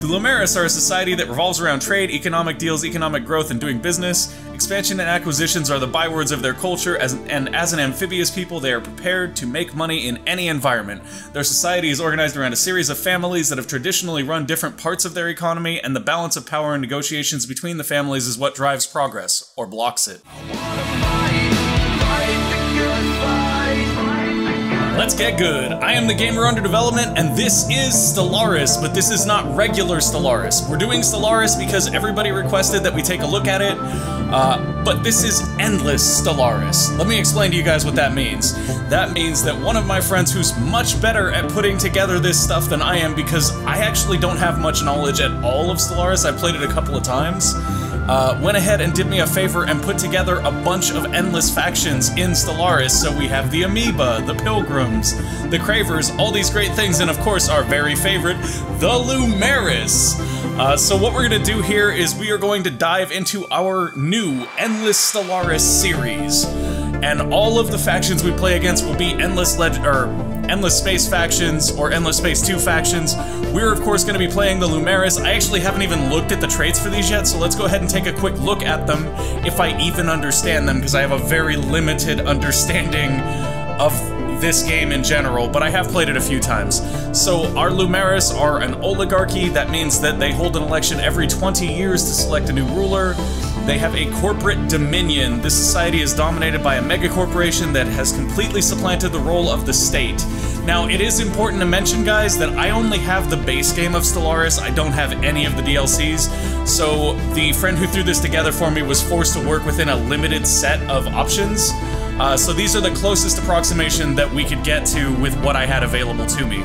The Lumeris are a society that revolves around trade, economic deals, economic growth, and doing business. Expansion and acquisitions are the bywords of their culture, and as an amphibious people, they are prepared to make money in any environment. Their society is organized around a series of families that have traditionally run different parts of their economy, and the balance of power and negotiations between the families is what drives progress, or blocks it. Let's get good. I am the gamer under development, and this is Stellaris, but this is not regular Stellaris. We're doing Stellaris because everybody requested that we take a look at it, but this is endless Stellaris. Let me explain to you guys what that means. That means that one of my friends who's much better at putting together this stuff than I am, because I actually don't have much knowledge at all of Stellaris, I've played it a couple of times, went ahead and did me a favor and put together a bunch of endless factions in Stellaris. So we have the Amoeba, the Pilgrims, the Cravers, all these great things, and of course our very favorite, the Lumeris. So what we're gonna do here is we are going to dive into our new Endless Stellaris series. And all of the factions we play against will be Endless Space factions, or Endless Space 2 factions. We're of course going to be playing the Lumeris. I actually haven't even looked at the traits for these yet, so let's go ahead and take a quick look at them, if I even understand them, because I have a very limited understanding of this game in general, but I have played it a few times. So our Lumeris are an oligarchy. That means that they hold an election every 20 years to select a new ruler. They have a corporate dominion. This society is dominated by a megacorporation that has completely supplanted the role of the state. Now, it is important to mention, guys, that I only have the base game of Stellaris. I don't have any of the DLCs, so the friend who threw this together for me was forced to work within a limited set of options. So these are the closest approximation that we could get to with what I had available to me.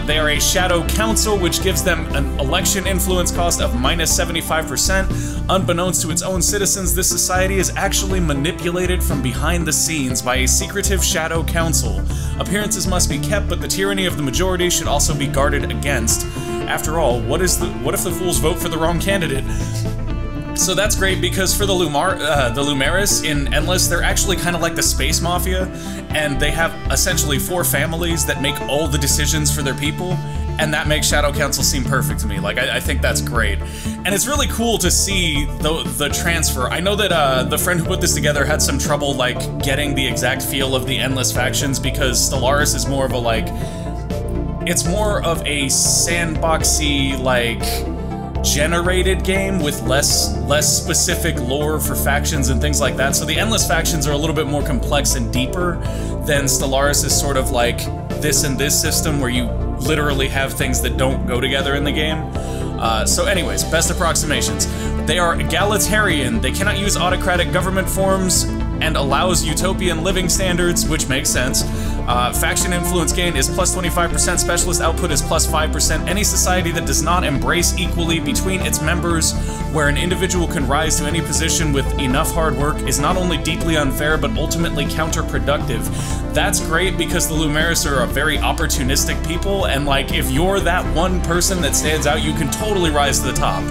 They are a Shadow Council, which gives them an election influence cost of -75%. Unbeknownst to its own citizens, this society is actually manipulated from behind the scenes by a secretive Shadow Council. Appearances must be kept, but the tyranny of the majority should also be guarded against. After all, what if the fools vote for the wrong candidate? So that's great, because for the Lumeris in Endless, they're actually kind of like the Space Mafia, and they have essentially 4 families that make all the decisions for their people, and that makes Shadow Council seem perfect to me. Like, I think that's great. And it's really cool to see the transfer. I know that the friend who put this together had some trouble, like, getting the exact feel of the Endless factions, because Stellaris is more of a, like, it's more of a sandboxy, like, generated game with less specific lore for factions and things like that. So the Endless factions are a little bit more complex and deeper than Stellaris is sort of like this and this system where you literally have things that don't go together in the game. So anyways, best approximations. They are egalitarian. They cannot use autocratic government forms and allows utopian living standards, which makes sense. Faction influence gain is +25%, specialist output is +5%. Any society that does not embrace equally between its members, where an individual can rise to any position with enough hard work, is not only deeply unfair, but ultimately counterproductive. That's great, because the Lumeris are a very opportunistic people, and like, if you're that one person that stands out, you can totally rise to the top.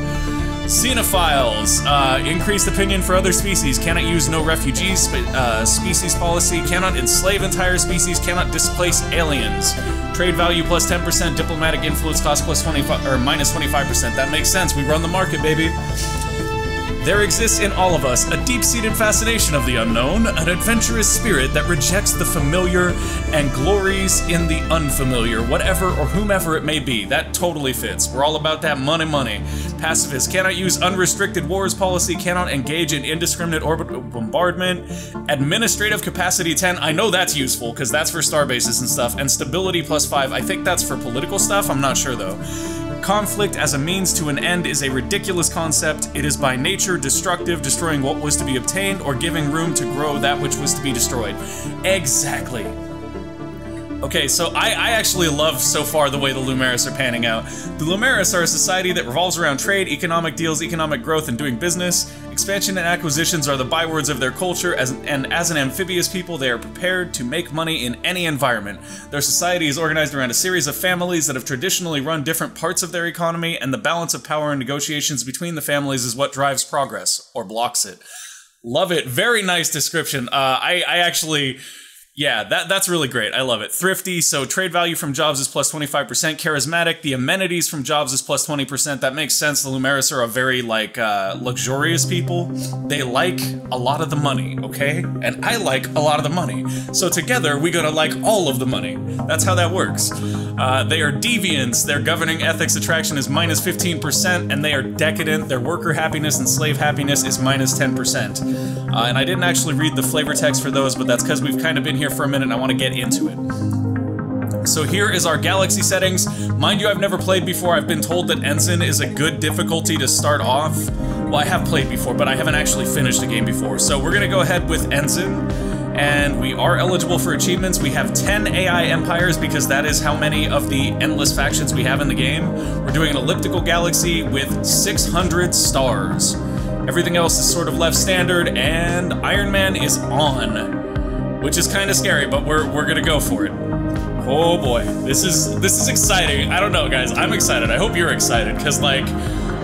Xenophiles, increased opinion for other species, cannot use no refugees, species policy, cannot enslave entire species, cannot displace aliens. Trade value +10%, diplomatic influence cost -25%. That makes sense, we run the market, baby. There exists in all of us a deep-seated fascination of the unknown, an adventurous spirit that rejects the familiar and glories in the unfamiliar, whatever or whomever it may be. That totally fits. We're all about that money. Pacifist, cannot use unrestricted wars policy, cannot engage in indiscriminate orbital bombardment. Administrative capacity 10, I know that's useful, because that's for starbases and stuff, and stability +5, I think that's for political stuff, I'm not sure though. Conflict as a means to an end is a ridiculous concept. It is by nature destructive, destroying what was to be obtained or giving room to grow that which was to be destroyed. Exactly. Okay, so I actually love so far the way the Lumeris are panning out. The Lumeris are a society that revolves around trade, economic deals, economic growth, and doing business. Expansion and acquisitions are the bywords of their culture, and as an amphibious people, they are prepared to make money in any environment. Their society is organized around a series of families that have traditionally run different parts of their economy, and the balance of power and negotiations between the families is what drives progress, or blocks it. Love it. Very nice description. I actually... Yeah, that's really great. I love it. Thrifty, so trade value from jobs is plus 25%. Charismatic, the amenities from jobs is plus 20%. That makes sense. The Lumeris are a very, like, luxurious people. They like a lot of the money, okay? And I like a lot of the money. So together, we gotta like all of the money. That's how that works. They are deviants. Their governing ethics attraction is minus 15%, and they are decadent. Their worker happiness and slave happiness is minus 10%. And I didn't actually read the flavor text for those, but that's because we've kind of been here for a minute and I want to get into it. So here is our galaxy settings. Mind you, I've never played before. I've been told that Ensign is a good difficulty to start off. Well, I have played before, but I haven't actually finished a game before. So we're going to go ahead with Ensign, and we are eligible for achievements. We have 10 AI empires because that is how many of the endless factions we have in the game. We're doing an elliptical galaxy with 600 stars. Everything else is sort of left standard, and Iron Man is on, which is kind of scary, but we're gonna go for it. Oh boy, this is exciting. I don't know, guys. I'm excited. I hope you're excited, because like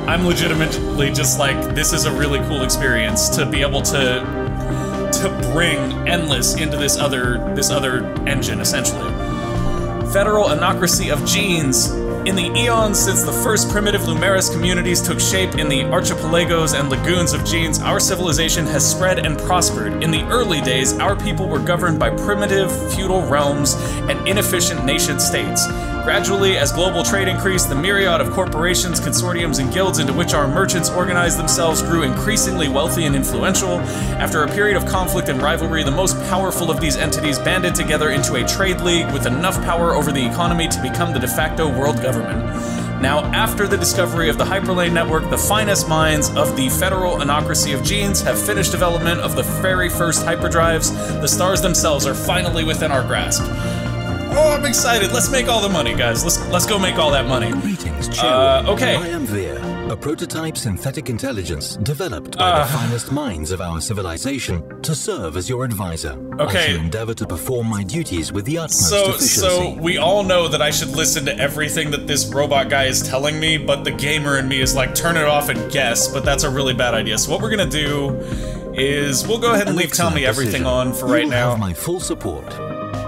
I'm legitimately just like, this is a really cool experience to be able to bring Endless into this other engine, essentially. Federal Anocracy of Genes. In the eons since the first primitive Lumeris communities took shape in the archipelagos and lagoons of Genes, our civilization has spread and prospered. In the early days, our people were governed by primitive feudal realms and inefficient nation-states. Gradually, as global trade increased, the myriad of corporations, consortiums, and guilds into which our merchants organized themselves grew increasingly wealthy and influential. After a period of conflict and rivalry, the most powerful of these entities banded together into a trade league with enough power over the economy to become the de facto world government. Now, after the discovery of the Hyperlane Network, the finest minds of the Federal Anocracy of Genes have finished development of the very first hyperdrives. The stars themselves are finally within our grasp. Oh, I'm excited. Let's make all the money, guys. Let's go make all that money. Greetings, Cheryl. Okay. I am Veer, a prototype synthetic intelligence developed by the finest minds of our civilization to serve as your advisor. Okay. I shall endeavor to perform my duties with the utmost efficiency. So we all know that I should listen to everything that this robot guy is telling me, but the gamer in me is like, turn it off and guess, but that's a really bad idea. So what we're gonna do is we'll go ahead and leave Tell Me Everything on for right now. Have my full support.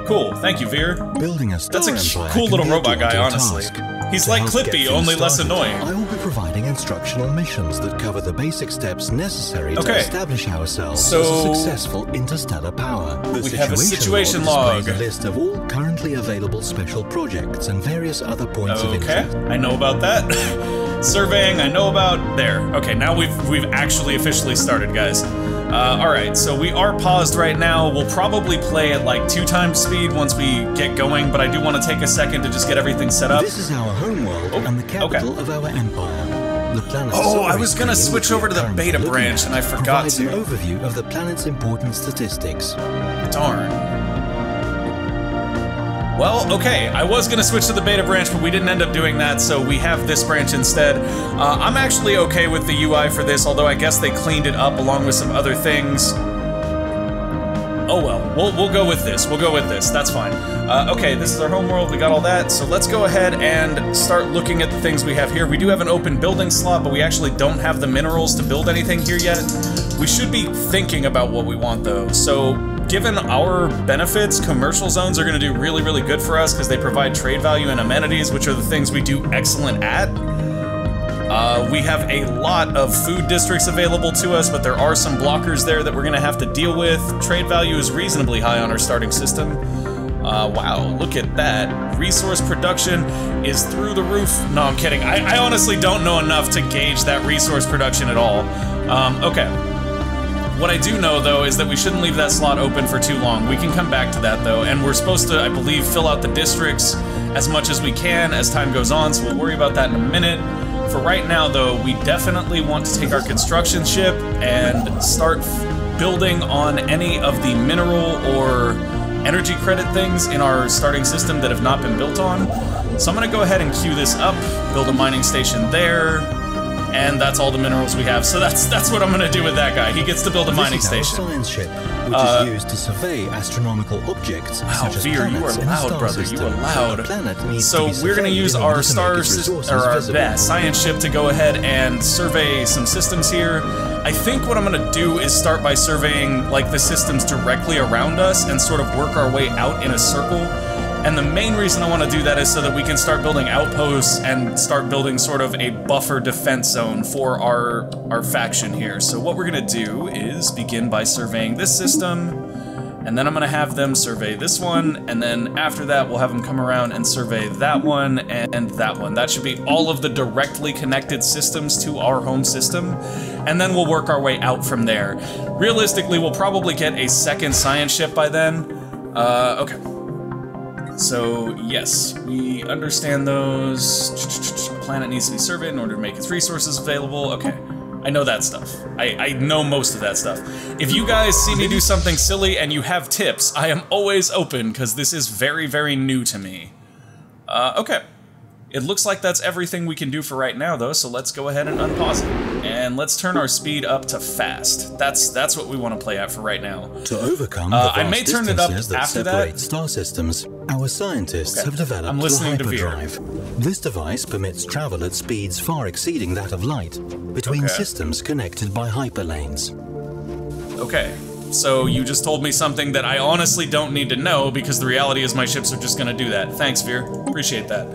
Cool, thank you, Veer. Building a star That's a empire cool little can be a robot guy, daunting honestly. task. He's To like help get Clippy, things only less started, annoying. I will be providing instructional missions that cover the basic steps necessary to establish ourselves as a successful interstellar power. We have a situation log. Displays a list of all currently available special projects and various other points of interest. Okay, I know about that. Surveying, I know about there. Okay, now we've actually officially started, guys. Alright, so we are paused right now. We'll probably play at like 2 times speed once we get going, but I do want to take a second to just get everything set up. This is our homeworld and the capital of our empire. The planet I was gonna switch over to the beta branch and I forgot to. An overview of the planet's important statistics. Darn. Well, okay, I was gonna switch to the beta branch, but we didn't end up doing that, so we have this branch instead. I'm actually okay with the UI for this, although I guess they cleaned it up along with some other things. Oh well, we'll go with this. We'll go with this. That's fine. Okay, this is our homeworld. We got all that, so let's go ahead and start looking at the things we have here. We do have an open building slot, but we actually don't have the minerals to build anything here yet. We should be thinking about what we want, though. So, given our benefits, commercial zones are going to do really, really good for us because they provide trade value and amenities, which are the things we do excellent at. We have a lot of food districts available to us, but there are some blockers there that we're going to have to deal with. Trade value is reasonably high on our starting system. Wow, look at that. Resource production is through the roof. No, I'm kidding. I honestly don't know enough to gauge that resource production at all. Okay. What I do know, though, is that we shouldn't leave that slot open for too long. We can come back to that, though, and we're supposed to, I believe, fill out the districts as much as we can as time goes on, so we'll worry about that in a minute. For right now, though, we definitely want to take our construction ship and start building on any of the mineral or energy credit things in our starting system that have not been built on. So I'm going to go ahead and queue this up, build a mining station there. And that's all the minerals we have. So that's what I'm gonna do with that guy. He gets to build a mining station. Science ship, which is used to survey astronomical objects. Wow, Veer, you are loud, brother. You are loud. So we're gonna use our science ship to go ahead and survey some systems here. I think what I'm gonna do is start by surveying like the systems directly around us and sort of work our way out in a circle. And the main reason I want to do that is so that we can start building outposts and start building sort of a buffer defense zone for our faction here. So what we're going to do is begin by surveying this system, and then I'm going to have them survey this one, and then after that we'll have them come around and survey that one and that one. That should be all of the directly connected systems to our home system, and then we'll work our way out from there. Realistically, we'll probably get a second science ship by then. Okay. So, yes, we understand those. A planet needs to be surveyed in order to make its resources available. Okay, I know that stuff. I know most of that stuff. If you guys see me do something silly and you have tips, I am always open, because this is very, very new to me. Okay. It looks like that's everything we can do for right now, though, so let's go ahead and unpause it. And let's turn our speed up to fast. That's what we want to play at for right now. To overcome the vast I may turn it up distances that after separate that. Star systems, our scientists have developed the hyperdrive. This device permits travel at speeds far exceeding that of light between systems connected by hyperlanes. Okay. So you just told me something that I honestly don't need to know, because the reality is my ships are just going to do that. Thanks, Veer. Appreciate that.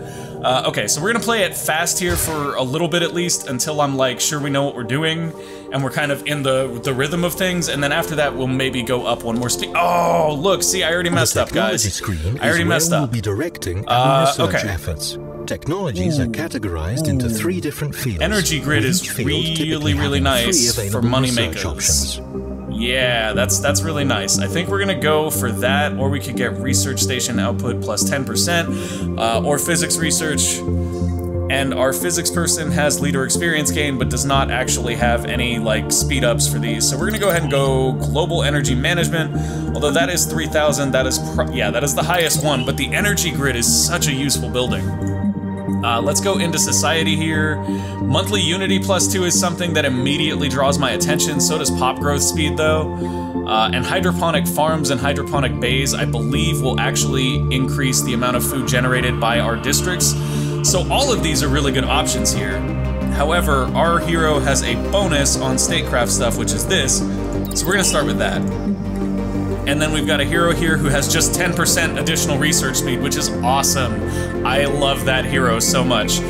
Okay, so we're going to play it fast here for a little bit at least, until I'm like sure we know what we're doing and we're kind of in the rhythm of things, and then after that we'll maybe go up one more speed. Oh, look, see, I already messed up, guys. I already messed up. We'll be directing our research efforts. Technologies are categorized into 3 different fields. Energy grid is really nice for money makers. Yeah, that's really nice. I think we're gonna go for that, or we could get research station output plus 10%, or physics research. And our physics person has leader experience gain, but does not actually have any like speed ups for these. So we're gonna go ahead and go global energy management. Although that is 3,000, that is that is the highest one. But the energy grid is such a useful building. Let's go into society here. Monthly unity plus 2 is something that immediately draws my attention. So does pop growth speed, though. And hydroponic farms and hydroponic bays, I believe, will actually increase the amount of food generated by our districts. So all of these are really good options here. However, our hero has a bonus on statecraft stuff, which is this. So we're gonna start with that. And then we've got a hero here who has just 10% additional research speed, which is awesome. I love that hero so much.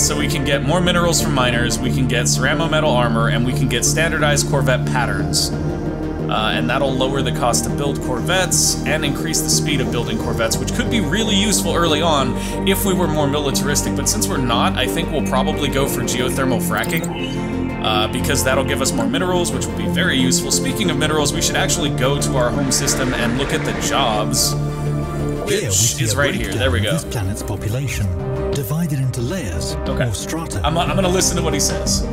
So we can get more minerals from miners, we can get ceramo metal armor, and we can get standardized Corvette patterns. And that'll lower the cost to build Corvettes and increase the speed of building Corvettes, which could be really useful early on if we were more militaristic. But since we're not, I think we'll probably go for geothermal fracking. Because that'll give us more minerals, which will be very useful. Speaking of minerals, we should actually go to our home system and look at the jobs, which is right here. There we go. This planet's population, divided into layers or strata. I'm gonna listen to what he says.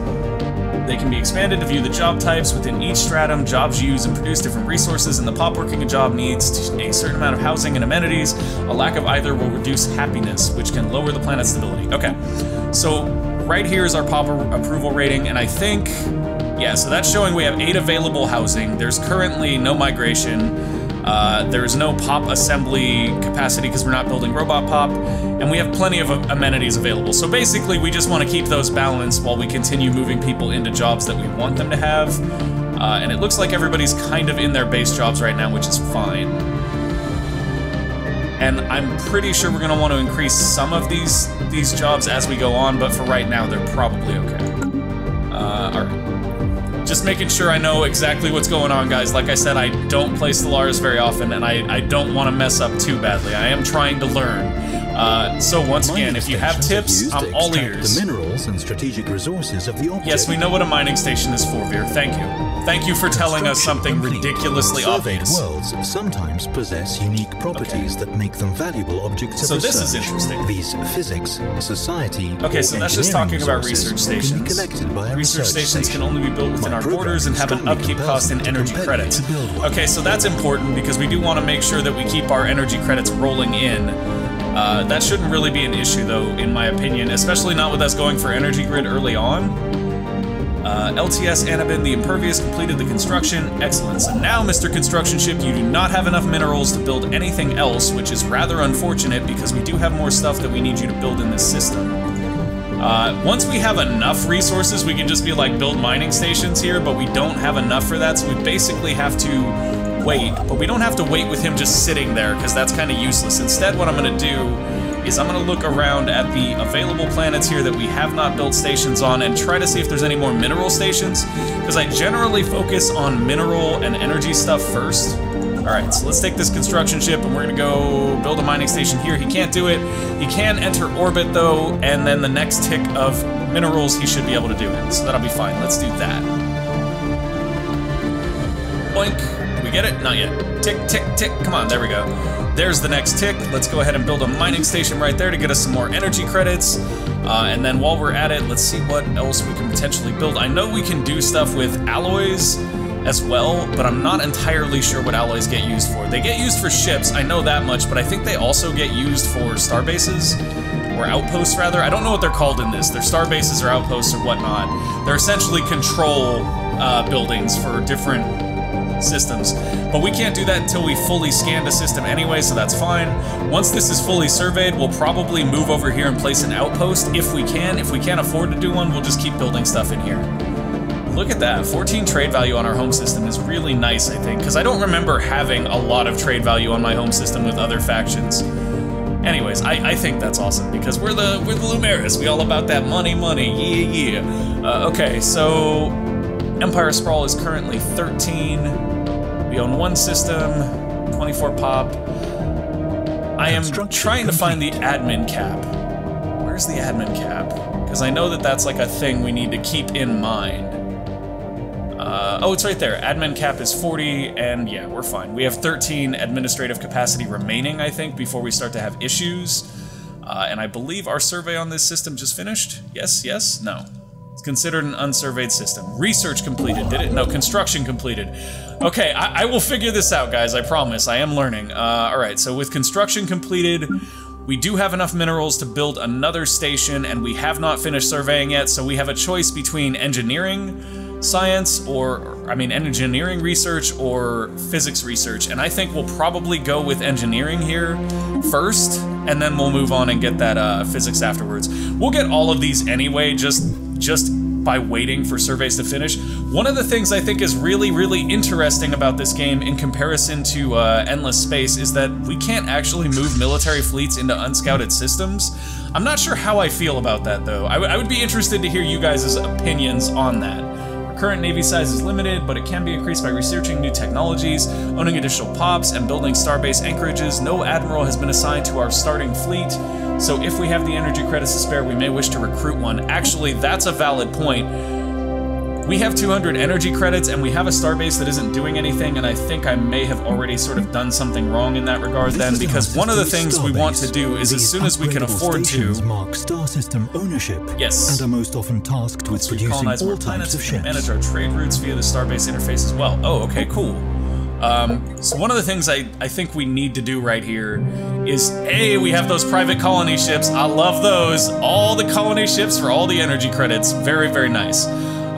They can be expanded to view the job types within each stratum. Jobs use and produce different resources, and the pop working a job needs a certain amount of housing and amenities. A lack of either will reduce happiness, which can lower the planet's stability. Okay, so right here is our pop approval rating, and I think, yeah, so that's showing we have 8 available housing. There's currently no migration. There's no pop assembly capacity because we're not building robot pop, and we have plenty of amenities available. So basically, we just want to keep those balanced while we continue moving people into jobs that we want them to have. And it looks like everybody's kind of in their base jobs right now, which is fine. And I'm pretty sure we're going to want to increase some of these jobs as we go on, but for right now, they're probably okay. Alright. Just making sure I know exactly what's going on, guys. Like I said, I don't play Stellaris very often, and I don't want to mess up too badly. I am trying to learn. So once again, if you have tips, I'm all ears. The minerals and strategic resources of the object. Yes, we know what a mining station is for, Veer. Thank you. Thank you for telling us something ridiculously obvious. Worlds sometimes possess unique properties that make them valuable objects of research. So this is interesting. These physics, society, okay, so that's just talking about research stations. Research stations can only be built within our borders and have an upkeep cost in energy credits. Okay, so that's important because we do want to make sure that we keep our energy credits rolling in. That shouldn't really be an issue, though, in my opinion, especially not with us going for energy grid early on. LTS Anabin, the Impervious, completed the construction. Excellent. So now, Mr. Construction Ship, you do not have enough minerals to build anything else, which is rather unfortunate because we do have more stuff that we need you to build in this system. Once we have enough resources, we can just be like, build mining stations here, but we don't have enough for that, so we basically have to wait. But we don't have to wait with him just sitting there, because that's kind of useless. Instead, what I'm going to do is I'm going to look around at the available planets here that we have not built stations on and try to see if there's any more mineral stations, because I generally focus on mineral and energy stuff first. Alright, so let's take this construction ship and we're gonna go build a mining station here. He can't do it. He can enter orbit though, and then the next tick of minerals he should be able to do it. So that'll be fine. Let's do that. Boink. Did we get it? Not yet. Tick, tick, tick. Come on, there we go. There's the next tick. Let's go ahead and build a mining station right there to get us some more energy credits. And then while we're at it, let's see what else we can potentially build. I know we can do stuff with alloys as well, but I'm not entirely sure what alloys get used for. They get used for ships, I know that much, but I think they also get used for star bases, or outposts rather. I don't know what they're called in this. They're star bases or outposts or whatnot. They're essentially control buildings for different systems, but we can't do that until we fully scanned a system anyway, so that's fine. Once this is fully surveyed, we'll probably move over here and place an outpost if we can. If we can't afford to do one, we'll just keep building stuff in here. Look at that, 14 trade value on our home system is really nice, I think, because I don't remember having a lot of trade value on my home system with other factions. Anyways, I think that's awesome, because we're the Lumeris, we all about that money, yeah, yeah. Okay, so Empire Sprawl is currently 13, we own one system, 24 pop. I am trying to find the admin cap. Where's the admin cap? Because I know that that's like a thing we need to keep in mind. Oh, it's right there. Admin cap is 40, and yeah, we're fine. We have 13 administrative capacity remaining, I think, before we start to have issues. And I believe our survey on this system just finished. Yes, yes, no. It's considered an unsurveyed system. Research completed, did it? No, construction completed. Okay, I will figure this out, guys, I promise. I am learning. Alright, so with construction completed, we do have enough minerals to build another station, and we have not finished surveying yet, so we have a choice between engineering science, engineering research or physics research, and I think we'll probably go with engineering here first, and then we'll move on and get that physics afterwards. We'll get all of these anyway, just by waiting for surveys to finish. One of the things I think is really, really interesting about this game in comparison to Endless Space is that we can't actually move military fleets into unscouted systems. I'm not sure how I feel about that, though. I would be interested to hear you guys' opinions on that. Current Navy size is limited, but it can be increased by researching new technologies, owning additional pops, and building starbase anchorages. No admiral has been assigned to our starting fleet, so if we have the energy credits to spare, we may wish to recruit one. Actually, that's a valid point. We have 200 energy credits, and we have a starbase that isn't doing anything, and I think I may have already sort of done something wrong in that regard then, because one of the things we want to do is as soon as we can afford to mark star system ownership, yes, and are most often tasked with producing all types of ships. Manage our trade routes via the starbase interface as well. Oh, okay, cool. So one of the things I think we need to do right here is, A, we have those private colony ships. I love those. All the colony ships for all the energy credits. Very, very nice.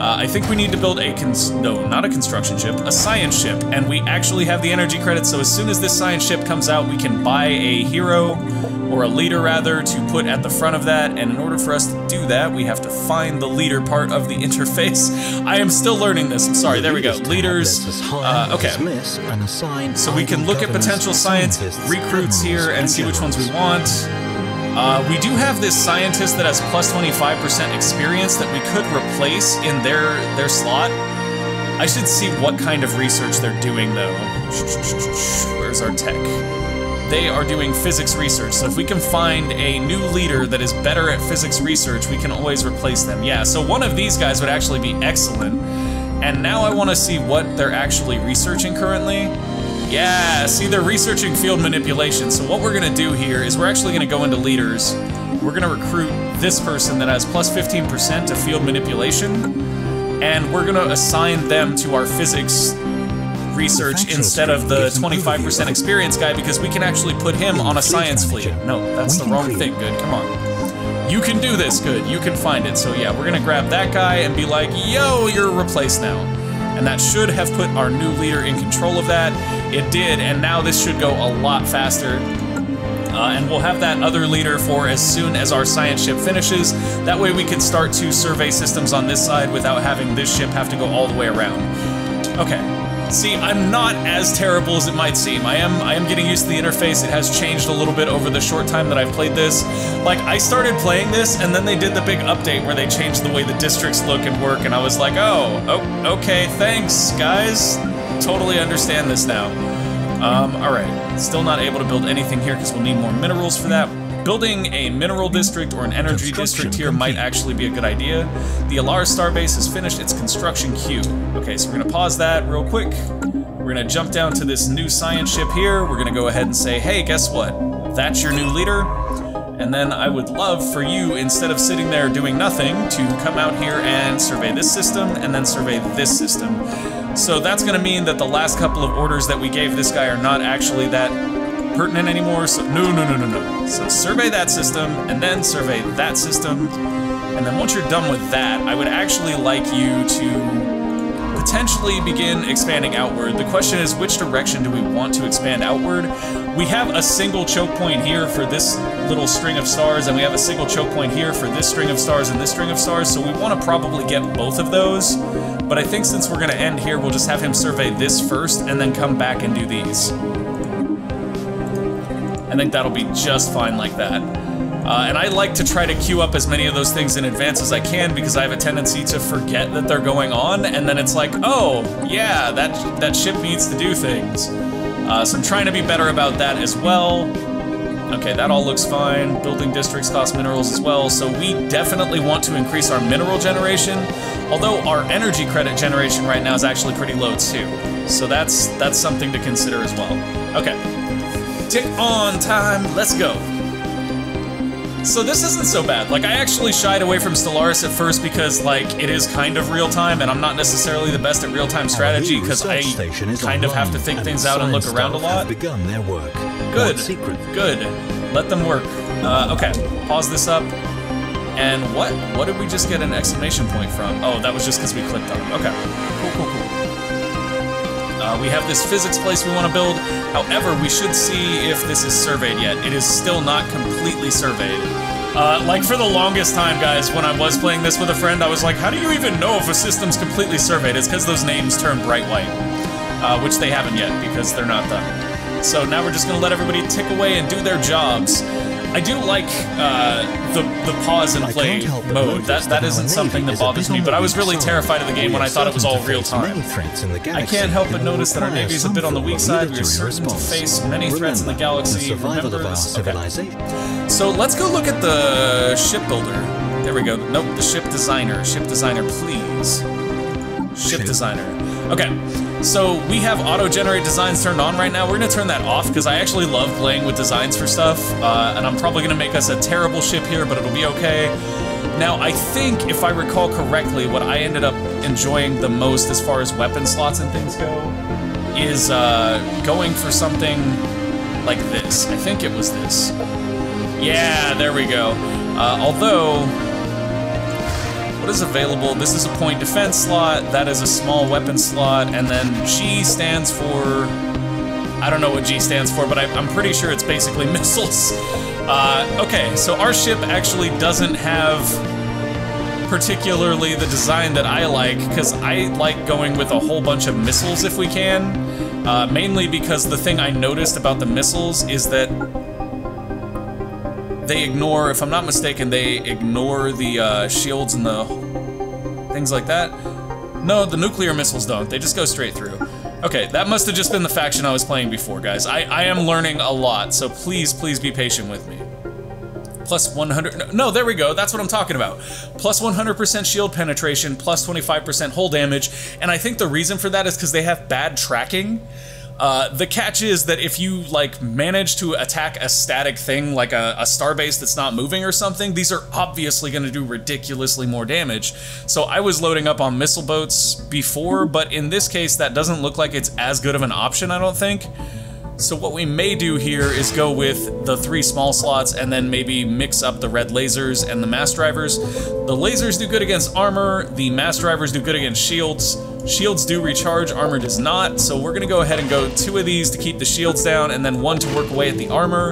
I think we need to build not a construction ship, a science ship, and we actually have the energy credits, so as soon as this science ship comes out, we can buy a hero, or a leader rather, to put at the front of that, and in order for us to do that, we have to find the leader part of the interface. I am still learning this, I'm sorry, there we go. Leaders, okay. So we can look at potential science recruits here and see which ones we want. We do have this scientist that has plus 25% experience that we could replace in their slot. I should see what kind of research they're doing, though. Where's our tech? They are doing physics research, so if we can find a new leader that is better at physics research, we can always replace them. Yeah, so one of these guys would actually be excellent. And now I want to see what they're actually researching currently. Yeah, see, they're researching field manipulation. So what we're gonna do here is we're actually gonna go into leaders. We're gonna recruit this person that has plus 15% to field manipulation, and we're gonna assign them to our physics research instead of the 25% experience guy, because we can actually put him on a science fleet. No, that's the wrong thing. Good, come on. You can do this, good, you can find it. So yeah, we're gonna grab that guy and be like, yo, you're replaced now. And that should have put our new leader in control of that. It did, and now this should go a lot faster. And we'll have that other leader for as soon as our science ship finishes. That way we can start to survey systems on this side without having this ship have to go all the way around. Okay. See, I'm not as terrible as it might seem. I am getting used to the interface. It has changed a little bit over the short time that I've played this. Like, I started playing this, and then they did the big update where they changed the way the districts look and work, and I was like, oh, okay, thanks, guys. Totally understand this now. Alright. Still not able to build anything here because we'll need more minerals for that. Building a mineral district or an energy district here might actually be a good idea. The Alaris starbase has finished its construction queue. Okay, so we're gonna pause that real quick. We're gonna jump down to this new science ship here. We're gonna go ahead and say, hey, guess what? That's your new leader. And then I would love for you, instead of sitting there doing nothing, to come out here and survey this system and then survey this system. So that's gonna mean that the last couple of orders that we gave this guy are not actually that pertinent anymore, so no. So survey that system, and then survey that system, and then once you're done with that, I would actually like you to potentially begin expanding outward. The question is, which direction do we want to expand outward? We have a single choke point here for this little string of stars, and we have a single choke point here for this string of stars and this string of stars, so we want to probably get both of those. But I think since we're going to end here, we'll just have him survey this first, and then come back and do these. I think that'll be just fine like that. And I like to try to queue up as many of those things in advance as I can because I have a tendency to forget that they're going on, and then it's like, oh, yeah, that ship needs to do things. So I'm trying to be better about that as well. Okay, that all looks fine. Building districts cost minerals as well, so we definitely want to increase our mineral generation, although our energy credit generation right now is actually pretty low too. So that's something to consider as well. Okay. Tick on time, let's go. So this isn't so bad. Like, I actually shied away from Stellaris at first because, like, it is kind of real-time, and I'm not necessarily the best at real-time strategy because I kind of have to think things out and look around a lot. Begun their work. Good, good. Let them work. Okay, pause this up. And what did we just get an exclamation point from? Oh, that was just because we clicked on it. Okay, cool. We have this physics place we want to build. However, we should see if this is surveyed yet. It is still not completely surveyed. Like, for the longest time, guys, when I was playing this with a friend, I was like, how do you even know if a system's completely surveyed? It's because those names turn bright white, which they haven't yet because they're not done. So now we're just going to let everybody tick away and do their jobs. I do like the pause and play mode. That isn't something that bothers me, but I was really terrified of the game when I thought it was all real time. I can't help but notice that our Navy is a bit on the weak side. We are certain to face many threats in the galaxy. Remember this? Okay. So let's go look at the shipbuilder. There we go. Nope, the ship designer. Ship designer, please. Ship designer. Okay. So we have auto-generate designs turned on right now. We're gonna turn that off because I actually love playing with designs for stuff, and I'm probably gonna make us a terrible ship here, but it'll be okay. Now, I think, if I recall correctly, what I ended up enjoying the most as far as weapon slots and things go is going for something like this. I think it was this. Yeah, there we go. Although, what is available? This is a point defense slot, that is a small weapon slot, and then G stands for... I don't know what G stands for, but I'm pretty sure it's basically missiles. Okay, so our ship actually doesn't have particularly the design that I like, because I like going with a whole bunch of missiles if we can. Mainly because the thing I noticed about the missiles is that they ignore, if I'm not mistaken, they ignore the shields and the things like that. No, the nuclear missiles don't. They just go straight through. Okay, that must have just been the faction I was playing before, guys. I am learning a lot, so please be patient with me. Plus 100... No, there we go. That's what I'm talking about. Plus 100% shield penetration, plus 25% hull damage, and I think the reason for that is because they have bad tracking. The catch is that if you, like, manage to attack a static thing, like a starbase that's not moving or something, these are obviously going to do ridiculously more damage. So I was loading up on missile boats before, but in this case, that doesn't look like it's as good of an option, I don't think. So what we may do here is go with the 3 small slots and then maybe mix up the red lasers and the mass drivers. The lasers do good against armor, the mass drivers do good against shields. Shields do recharge, armor does not, so we're gonna go ahead and go 2 of these to keep the shields down and then 1 to work away at the armor.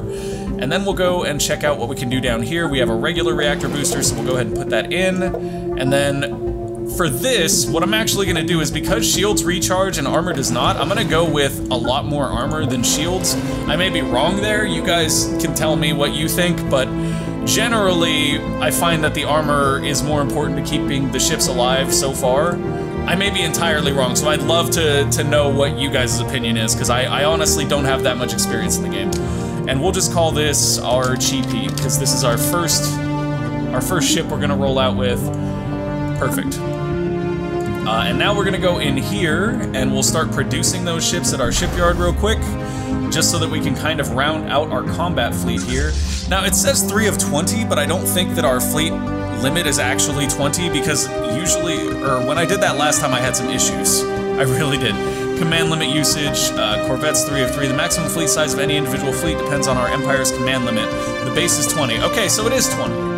And then we'll go and check out what we can do down here. We have a regular reactor booster, so we'll go ahead and put that in. And then for this, what I'm actually gonna do is, because shields recharge and armor does not, I'm gonna go with a lot more armor than shields. I may be wrong there, you guys can tell me what you think, but generally, I find that the armor is more important to keeping the ships alive so far. I may be entirely wrong, so I'd love to know what you guys' opinion is, because I honestly don't have that much experience in the game. And we'll just call this our GP, because this is our first ship we're gonna roll out with. Perfect. And now we're gonna go in here, and we'll start producing those ships at our shipyard real quick, just so that we can kind of round out our combat fleet here. Now, it says 3 of 20, but I don't think that our fleet limit is actually 20, because usually, or when I did that last time, I had some issues. I really did. Command limit usage, Corvettes 3 of 3. The maximum fleet size of any individual fleet depends on our Empire's command limit. The base is 20. Okay, so it is 20.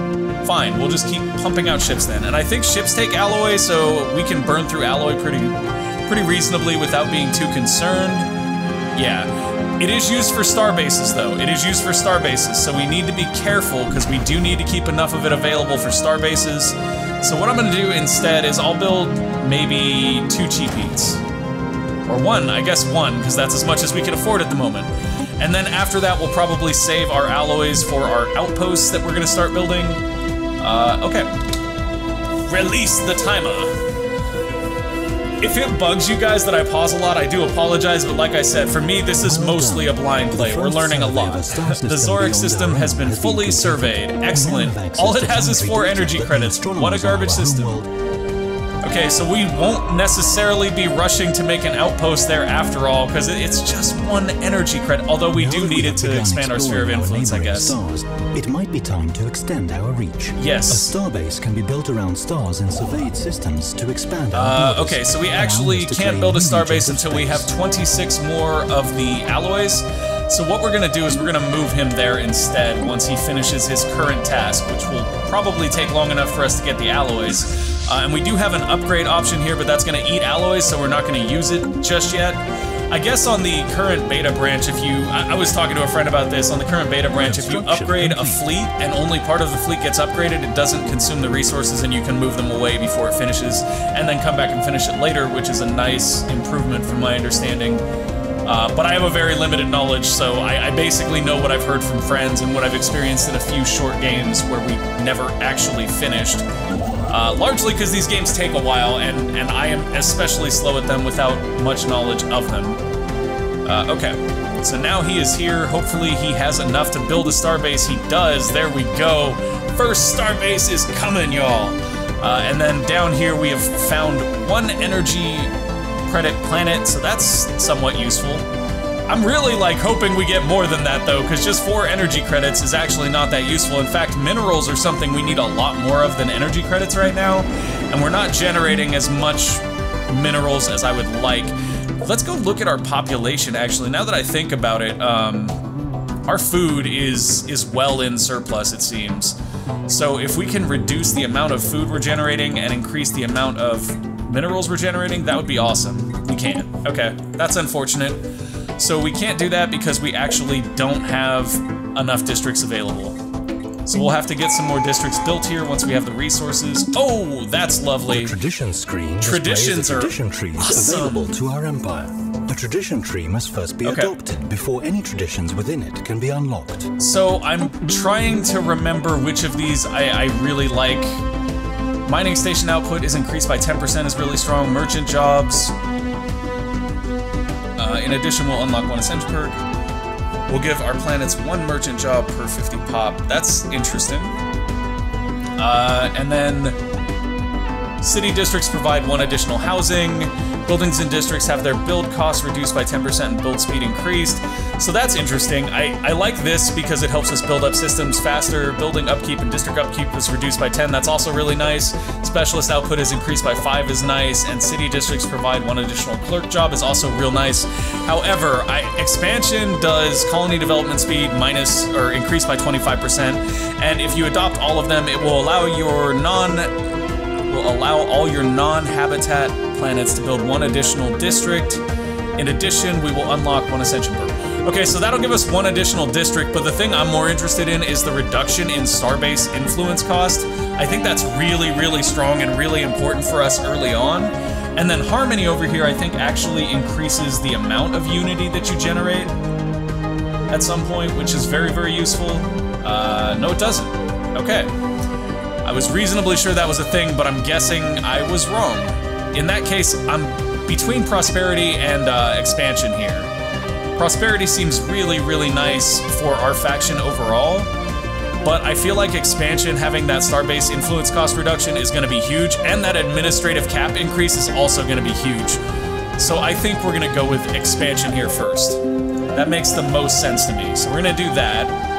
Fine, we'll just keep pumping out ships then. And I think ships take alloy, so we can burn through alloy pretty reasonably without being too concerned. Yeah. It is used for star bases, though. It is used for star bases, so we need to be careful, because we do need to keep enough of it available for star bases. So what I'm going to do instead is I'll build maybe 2 cheap-eats. Or 1, I guess 1, because that's as much as we can afford at the moment. And then after that, we'll probably save our alloys for our outposts that we're going to start building. Okay. Release the timer. If it bugs you guys that I pause a lot, I do apologize, but like I said, for me, this is mostly a blind play. We're learning a lot. The Zorik system has been fully surveyed. Excellent. All it has is 4 energy credits. What a garbage system. Okay, so we won't necessarily be rushing to make an outpost there after all, because it's just 1 energy credit, although we do need it to expand our sphere of influence, I guess. It might be time to extend our reach. Yes. A starbase can be built around stars in surveyed systems to expand our borders. Okay, so we actually can't build a starbase until we have 26 more of the alloys. So what we're gonna do is we're gonna move him there instead once he finishes his current task, which will probably take long enough for us to get the alloys. And we do have an upgrade option here, but that's gonna eat alloys, so we're not gonna use it just yet. I guess on the current beta branch, if you, I was talking to a friend about this, on the current beta branch, if you upgrade a fleet and only part of the fleet gets upgraded, it doesn't consume the resources and you can move them away before it finishes, and then come back and finish it later, which is a nice improvement from my understanding. But I have a very limited knowledge, so I basically know what I've heard from friends and what I've experienced in a few short games where we never actually finished. Largely because these games take a while, and I am especially slow at them without much knowledge of them. Okay, so now he is here. Hopefully he has enough to build a starbase. He does. There we go. First starbase is coming, y'all. And then down here we have found 1 energy credit planet, so that's somewhat useful. I'm really like hoping we get more than that though, because just 4 energy credits is actually not that useful. In fact, minerals are something we need a lot more of than energy credits right now, and we're not generating as much minerals as I would like. Let's go look at our population actually. Now that I think about it, our food is well in surplus, it seems. So if we can reduce the amount of food we're generating and increase the amount of minerals we're generating, that would be awesome. We can't. Okay, that's unfortunate. So we can't do that because we actually don't have enough districts available. So we'll have to get some more districts built here once we have the resources. Oh, that's lovely. The tradition screen Traditions are are tradition trees awesome. available to our empire. A tradition tree must first be adopted before any traditions within it can be unlocked. So I'm trying to remember which of these I really like. Mining station output is increased by 10%, is really strong. Merchant jobs. In addition, we'll unlock 1 essential perk. We'll give our planets 1 merchant job per 50 pop. That's interesting. And then City districts provide 1 additional housing. Buildings in districts have their build costs reduced by 10% and build speed increased. So that's interesting. I like this because it helps us build up systems faster. Building upkeep and district upkeep is reduced by 10. That's also really nice. Specialist output is increased by 5 is nice. And city districts provide 1 additional clerk job is also real nice. However, expansion does colony development speed minus or increase by 25%. And if you adopt all of them, it will allow all your non-habitat planets to build 1 additional district. In addition, we will unlock 1 ascension perk. Okay, so that'll give us 1 additional district, but the thing I'm more interested in is the reduction in starbase influence cost. I think that's really, really strong and really important for us early on. And then Harmony over here, I think, actually increases the amount of unity that you generate at some point, which is very, very useful. No, it doesn't. Okay. I was reasonably sure that was a thing, but I'm guessing I was wrong. In that case, I'm between prosperity and expansion here. Prosperity seems really, really nice for our faction overall, but I feel like expansion having that starbase influence cost reduction is going to be huge, and that administrative cap increase is also going to be huge. So I think we're going to go with expansion here first. That makes the most sense to me, so we're going to do that.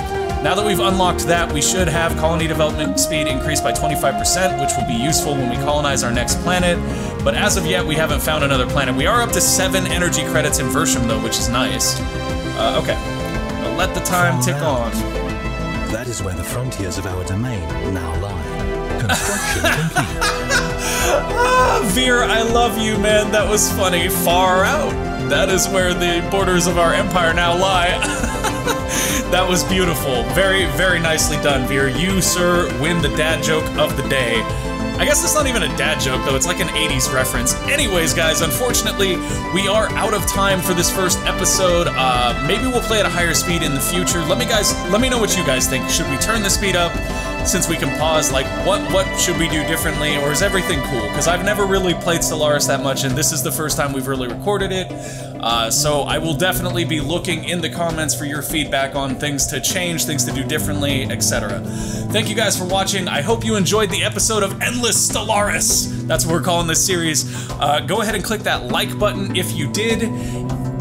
Now that we've unlocked that, we should have colony development speed increased by 25%, which will be useful when we colonize our next planet. But as of yet, we haven't found another planet. We are up to 7 energy credits in Vertium, though, which is nice. Okay. I'll let the time tick on. That is where the frontiers of our domain now lie. Construction complete. Veer, I love you, man. That was funny. Far out. That is where the borders of our empire now lie. That was beautiful. Very, very nicely done, Veer. You, sir, win the dad joke of the day. I guess it's not even a dad joke, though. It's like an 80s reference. Anyways, guys, unfortunately, we are out of time for this first episode. Maybe we'll play at a higher speed in the future. Let me know what you guys think. Should we turn the speed up? Since we can pause, like, what should we do differently, or is everything cool? Because I've never really played Stellaris that much, and this is the first time we've really recorded it. So I will definitely be looking in the comments for your feedback on things to change, things to do differently, etc. Thank you guys for watching. I hope you enjoyed the episode of Endless Stellaris. That's what we're calling this series. Go ahead and click that like button if you did.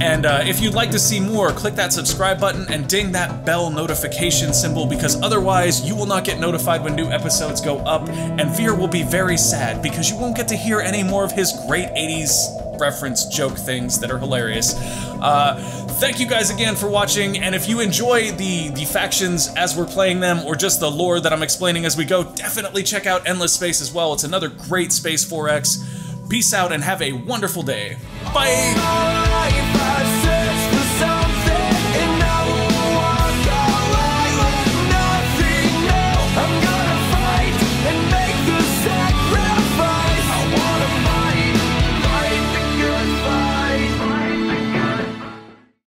And if you'd like to see more, click that subscribe button and ding that bell notification symbol, because otherwise you will not get notified when new episodes go up, and Veer will be very sad because you won't get to hear any more of his great 80s reference joke things that are hilarious. Thank you guys again for watching, and if you enjoy the factions as we're playing them, or just the lore that I'm explaining as we go, definitely check out Endless Space as well. It's another great Space 4X. Peace out and have a wonderful day. Bye!